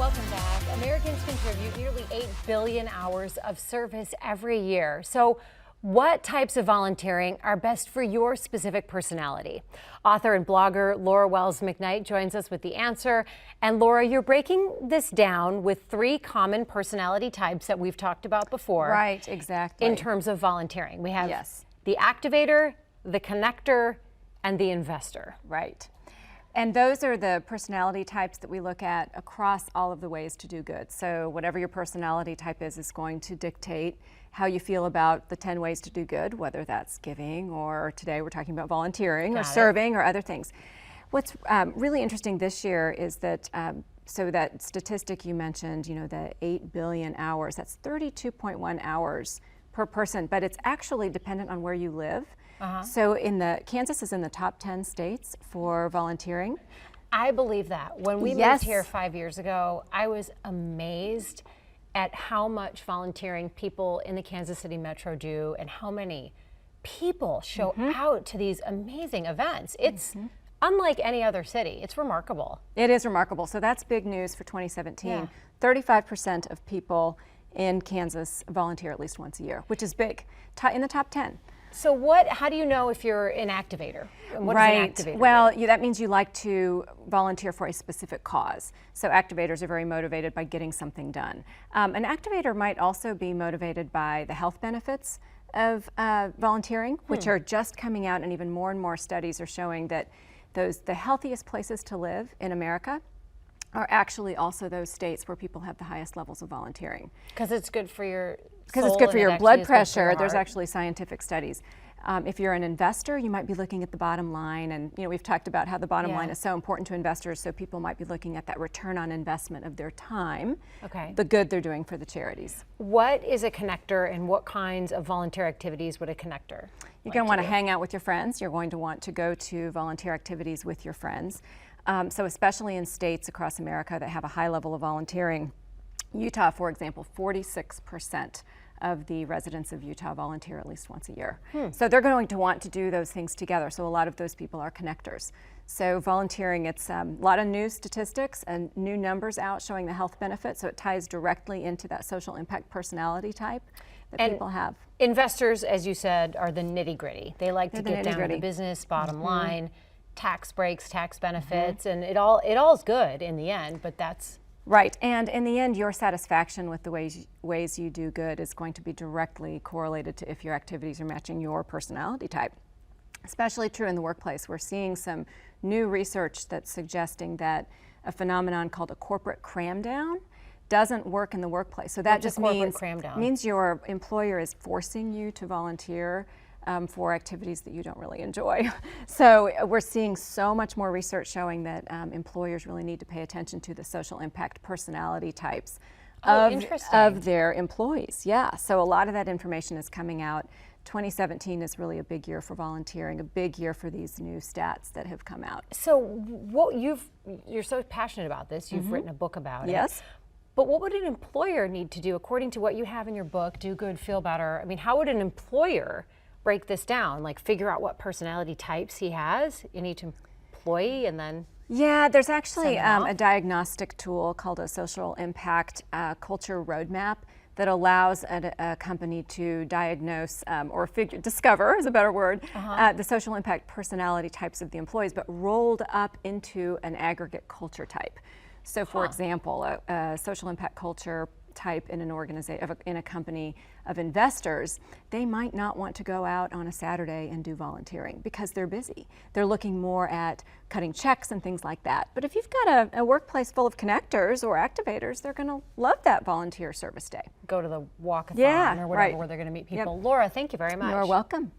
Welcome back. Americans contribute nearly 8 billion hours of service every year. So what types of volunteering are best for your specific personality? Author and blogger Laura Wells McKnight joins us with the answer. And Laura, you're breaking this down with 3 common personality types that we've talked about before. Right, exactly. In terms of volunteering. We have the activator, the connector, and the investor. Right. And those are the personality types that we look at across all of the ways to do good. So whatever your personality type is going to dictate how you feel about the 10 ways to do good, whether that's giving or today we're talking about volunteering or serving or other things. What's really interesting this year is that so that statistic you mentioned, you know, the 8 billion hours, that's 32.1 hours per person, but it's actually dependent on where you live. So Kansas is in the top 10 states for volunteering. I believe that. When we moved here 5 years ago, I was amazed at how much volunteering people in the Kansas City Metro do and how many people show out to these amazing events. It's unlike any other city. It's remarkable. It is remarkable. So that's big news for 2017. 35% of people in Kansas volunteer at least once a year, which is big, in the top 10. So how do you know if you're an activator? What does an activator well, do? That means you like to volunteer for a specific cause. So activators are very motivated by getting something done. An activator might also be motivated by the health benefits of volunteering, which are just coming out, and even more studies are showing that the healthiest places to live in America are actually also those states where people have the highest levels of volunteering. Because it's good for your Because it's good for your blood pressure. There's actually scientific studies. If you're an investor, you might be looking at the bottom line, and we've talked about how the bottom line is so important to investors, so people might be looking at that return on investment of their time, the good they're doing for the charities. What is a connector, and what kinds of volunteer activities would a connector You're going to want to hang out with your friends. You're going to want to go to volunteer activities with your friends. So especially in states across America that have a high level of volunteering, Utah, for example, 46% of the residents of Utah volunteer at least once a year. So they're going to want to do those things together. So a lot of those people are connectors. So volunteering, it's a lot of new statistics and new numbers out showing the health benefits. So it ties directly into that social impact personality type that people have. Investors, as you said, are the nitty gritty. They like to get down to the business, bottom line, tax breaks, tax benefits, and it all is good in the end, but that's right. And in the end, your satisfaction with the ways you do good is going to be directly correlated to if your activities are matching your personality type. Especially true in the workplace. We're seeing some new research that's suggesting that a phenomenon called a corporate cram down doesn't work in the workplace. So that just means your employer is forcing you to volunteer for activities that you don't really enjoy. So we're seeing so much more research showing that employers really need to pay attention to the social impact personality types of their employees. So a lot of that information is coming out. 2017 is really a big year for volunteering, a big year for these new stats that have come out. So you're so passionate about this, you've written a book about it. But what would an employer need to do, according to what you have in your book, Do Good, Feel Better? I mean, how would an employer break this down, like figure out what personality types he has in each employee and then there's actually a diagnostic tool called a social impact culture roadmap that allows a company to diagnose or discover is a better word, the social impact personality types of the employees, but rolled up into an aggregate culture type. So for example, a social impact culture type in an organization, in a company of investors, they might not want to go out on a Saturday and do volunteering because they're busy. They're looking more at cutting checks and things like that. But if you've got a workplace full of connectors or activators, they're going to love that volunteer service day. Go to the walkathon or whatever where they're going to meet people. Laura, thank you very much. You're welcome.